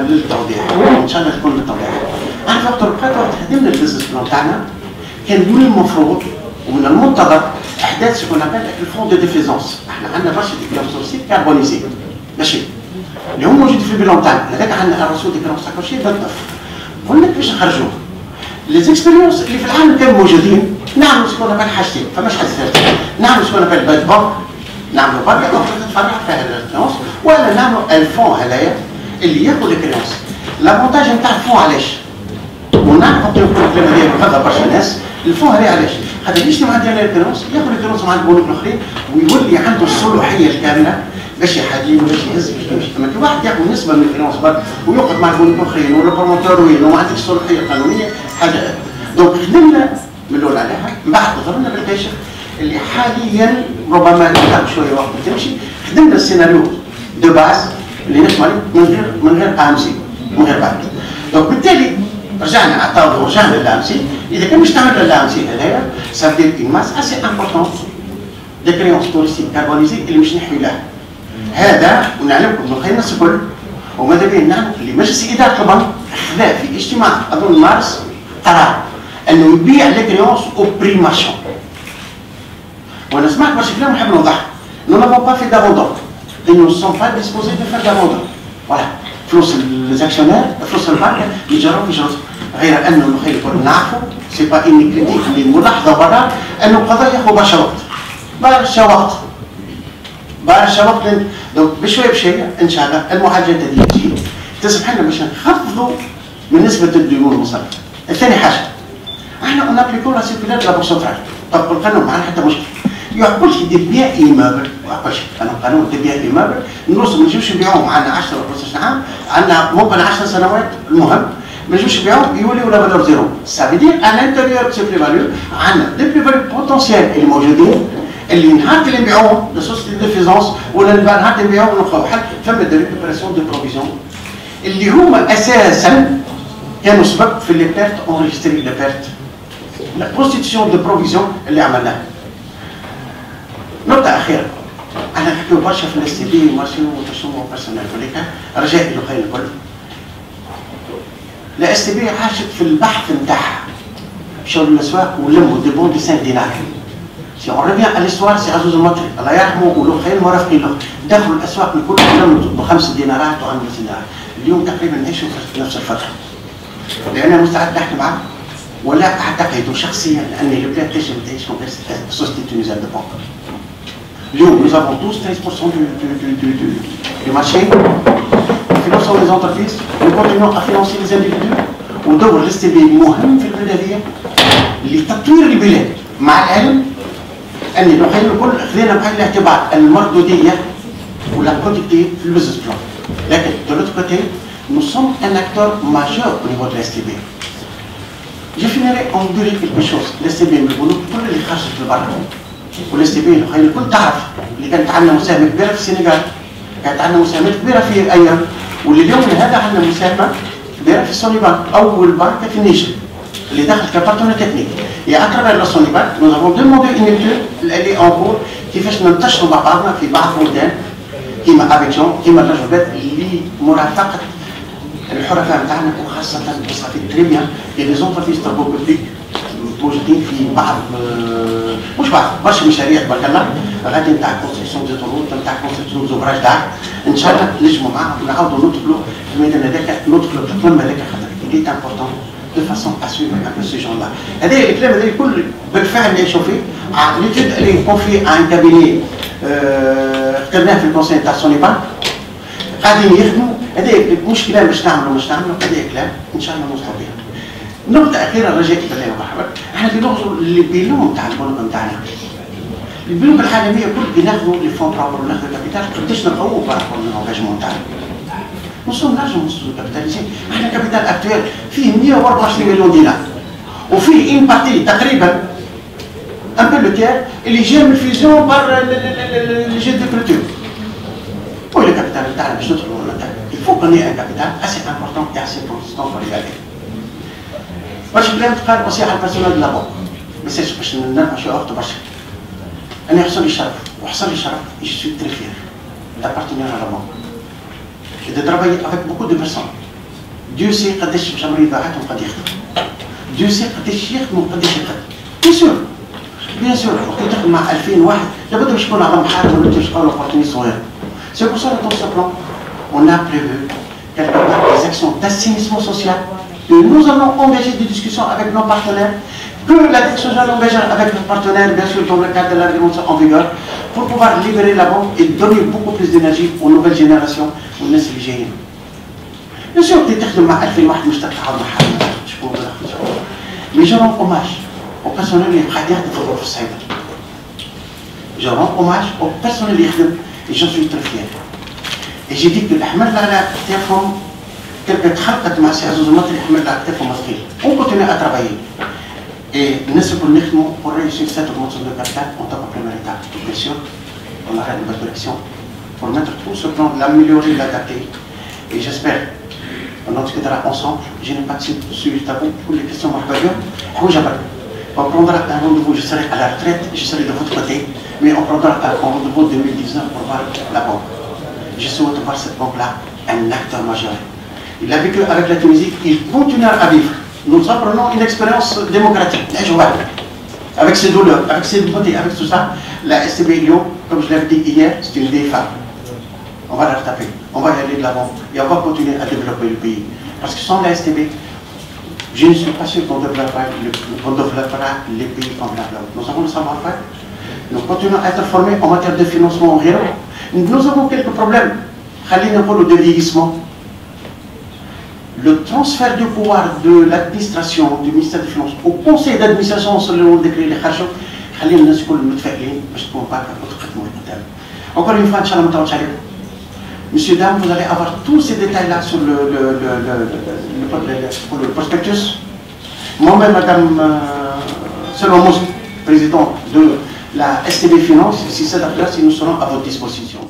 للتوضيح ان شاء الله تكون للتوضيح. احنا في وقت الوقت خدمنا البزنس بلان تاعنا، كان من المفروض ومن المنتظر احداث سكون ابل الفون دو ديفيزونس. احنا عندنا برشا ديكلاراسيون كاربونيزي ماشي اللي هم موجودين في البلان تاعنا، هذاك عندنا الرسول ديكلاراسيون كلشي بالطف. قلنا كيفاش نخرجوه؟ لي زيكسبيريونس اللي في العالم كانوا موجودين نعملوا سكون ابل حاجتين، فماش حاجه ثالثه، نعملوا سكون ابل باد بانك، نعملوا بانك تفرع فيها الكريونس، ولا نعملوا الفون هذايا اللي ياخذ الكريونس. لافونتاج نتاع الفون علاش؟ ونعرف نقول الكلام هذا بغض برشا ناس، الفون هذا علاش؟ خاطر يجتمع ديال الكريونس ياخذ الكريونس مع البنوك الاخرين ويولي عنده الصلاحيه الكامله باش يحلل باش يهز باش يمشي. اما كي واحد ياخذ نسبه من الكريونس برك ويقعد مع البنوك الاخرين ولا بروموتور وين وما عندكش الصلاحيه القانونيه حاجه. دونك خدمنا من الاول عليها، من بعد ظهرنا بالكاشف اللي حاليا ربما تاخذ شويه وقت تمشي. خدمنا السيناريو دو باز اللي نسمع عليه من غير امسي من غير بعد. دونك بالتالي رجعنا عطاو ورجعنا للامسي. اذا كان مش تعمل للامسي هذايا سافدير اون ماس اسي امبورتون دي كريونس توريستيك كاربونيزي اللي مش نحوي لها. هذا ونعلمكم انه خلينا الناس الكل وماذا بينا نعلم اللي مجلس اداره البنك خذا في اجتماع اظن مارس قرار انه يبيع لي كريونس او بري مارشون. وانا سمعت برشا كلام نحب نوضح. نو نافون با في دافوندون، نو سون با ديسبوزي دو فار دافوندون. فوالا فلوس ليزاكسيونير فلوس البنك يجروا في جرس، غير انه نخيل الكل نعرفوا سي با اني كريتيك اللي ملاحظه برا انه القضاء ياخذ برشا وقت. برشا وقت دونك بشويه بشويه ان شاء الله المعالجات هذه تجي تسمح لنا باش نخفضوا من نسبه الديون المصرفه. الثاني حاجه احنا اون ابليكو لا سيركولار لا بنك سنترال، طبقوا القانون معنا حتى مشكل. يعقلش يبيع ايمابل، ما يعقلش انا قانون تبيع ايمابل نوصل ما نجيوش نبيعوهم معنا 10 ولا 15 عام، عندنا ممكن 10 سنوات المهم ما نجيوش نبيعوهم يوليو لا فالور زيرو. سا فيدير ان انتيريور سي بلي فاليو عندنا دي بلي فاليو بوتونسيال اللي موجودين اللي نهار اللي نبيعوهم لسوسيتي دو ديفيزونس ولا نهار اللي نبيعوهم نلقاو حل فما دي ريكوبيراسيون دو بروفيزيون اللي هما اساسا كانوا سبب في لي بيرت اونريجستري لي بيرت لا كونستيتيسيون دو بروفيزيون اللي عملناها. نقطة أخيرة، أنا نحكيو برشا في الاس تي بي ومارشيو وتشمو بيرسونيل كوليكا، رجائي الخير الكل. الاس تي بي عاشت في البحث نتاعها مشاو للأسواق ولموا دي بون دي 5 دينار. سي اون ريفيان على ليستوار سي عزوز المطري الله يرحمه ولو مرافقين له دخلوا الأسواق الكل لموا ب5 دينارات و5 دينارات. اليوم تقريبا نعيشوا في نفس الفترة. لأن مستعد نحكي معاه ولا أعتقد شخصيا أن البلاد تجب تعيش من غير سوسيتي تونيزيان دو بنك. اليوم nous avons tous 13% du marché. Nous finançons les entreprises, nous continuons à financer les individus ودور الاس تي بي مهم في البلاد هذه لتطوير البلاد، مع العلم أن الوحيد الكل خذينا بعين الاعتبار المردودية ولا برودكتيف في البزنس بلان. لكن de l'autre côté nous sommes un acteur majeur au niveau de la STB. Je finirai en dire quelque chose. La STB من البنوك كل اللي خرجت لبرا والاس تي بي الخير الكل تعرف اللي كانت عندنا مساهمه كبيره في السنغال، كانت عندنا مساهمات كبيره في ايام، واللي اليوم هذا عندنا مساهمه كبيره في سوني بانك، اول بنك في النيجر اللي دخل كبارتنر تكنيك. يا اترافير لا سوني بانك نو افون دوموندي اون ايتود اللي اون كور كيفاش ننتشروا مع بعضنا في بعض البلدان كيما ابيجون كيما الرجبات لمرافقه الحرفاء نتاعنا وخاصه بصفه تريبيان لي زونتربريز تربو بوبليك موجودين في بعض مش بعض برشا مشاريع تبارك الله غادي نتاع كونستركسيون دي طرود نتاع كونستركسيون زوبراج دار ان شاء الله نجموا معاهم ونعاودوا ندخلوا في الميدان هذاك ندخلوا في القمه هذاك خاطر إلي امبورتون دو فاسون اسيومي ان بو سي جون لا. هذا الكلام هذا الكل بالفعل نعيشوا فيه. ليتود اللي كونفي ان كابيني اخترناه في الكونسيل تاع سوني بانك قاعدين يخدموا. هذا مش كلام باش نعملوا هذا كلام ان شاء الله نوصلوا بها. نقطة أخيرة رجاء بالله ومرحبا، احنا بناخذوا البيلون تاع البنوك نتاعنا. البنوك العالمية كل بناخذوا لي فون بروبر وناخذوا كابيتال قداش نلقاوه بارابور للانجاجمون تاعنا. نوصلوا نرجعوا نوصلوا كابيتاليزي، احنا كابيتال اكتويل فيه 124 مليون دينار وفيه اون بارتي تقريبا ان بو لو تير اللي جا من الفيزيون بار لي جي دو كولتور. والكابيتال نتاعنا باش ندخلوا الفو كوني ان كابيتال اسي امبورتون اي اسي كونستون فور ريغالي. برشا كلام تقال اوسي على البيرسونال دو لا بونك، ما يصيرش باش نرفع شي وقت برشا. انا يحصل لي شرف وحصل لي شرف جو سوي تري فير دابارتينير على لا بونك. J'ai travaillé avec beaucoup de personnes Dieu sait قداش باش عمري ضاعتهم قد يخدم. Dieu sait قداش يخدموا وقداش يخدم. Bien sûr, وقت تخدم مع 2000 واحد لابد باش يكون عندهم حاجه ولا باش يبقاو opportuniste صغير. C'est pour ça que dans ce plan, on a prévu quelque part des actions d'assainissement social. Et nous allons engager des discussions avec nos partenaires, que la direction générale engage avec nos partenaires, bien sûr, dans le cadre de la réglementation en vigueur, pour pouvoir libérer la banque et donner beaucoup plus d'énergie aux nouvelles générations, aux ناس اللي جايين. Bien sûr, tu تخدم مع 2000 واحد مش تتعاون مع حد ما تاخذش ولا mais je rends hommage au personnel اللي قاعد يخدم في الظروف الصعيبة. Je rends hommage au personnel اللي يخدم et j'en suis très fier. Et j'ai dit que الأحمال على أكتافهم تخلقت مع سي عزوز المطري الأحمال على أكتافهم مثقيل. On continue à travailler. Et الناس الكل نخدموا pour réussir cette augmentation de capital en tant que première étape. Bien sûr, on arrête de bonne action pour mettre tout ce plan, l'améliorer, l'adapter. Et j'espère qu'on en discutera ensemble. Je n'ai pas de suivi tabou pour les questions marquées. On prendra un rendez-vous, je serai à la retraite, je serai de votre côté, mais on prendra un rendez-vous 2019 pour voir la banque. Je souhaite voir cette banque-là un acteur majeur. Il a vécu avec la Tunisie, il continuera à vivre. Nous apprenons une expérience démocratique, avec ses douleurs, avec ses beautés, avec tout ça. La STB Lyon, comme je l'avais dit hier, c'est une vieille femme. On va la retaper, on va y aller de l'avant et on va continuer à développer le pays. Parce que sans la STB, je ne suis pas sûr qu'on développera les pays comme la Hollande. Nous avons le savoir-faire, nous continuons à être formés en matière de financement en réel. Nous avons quelques problèmes. Le vieillissement. Le transfert du pouvoir de l'administration, du ministère des Finances, au conseil d'administration selon le décret les Khachou, encore une fois, Monsieur, Dame, vous allez avoir tous ces détails-là sur le prospectus. Moi-même, Madame Selomous, président de la STB Finance, si c'est la place, nous serons à votre disposition.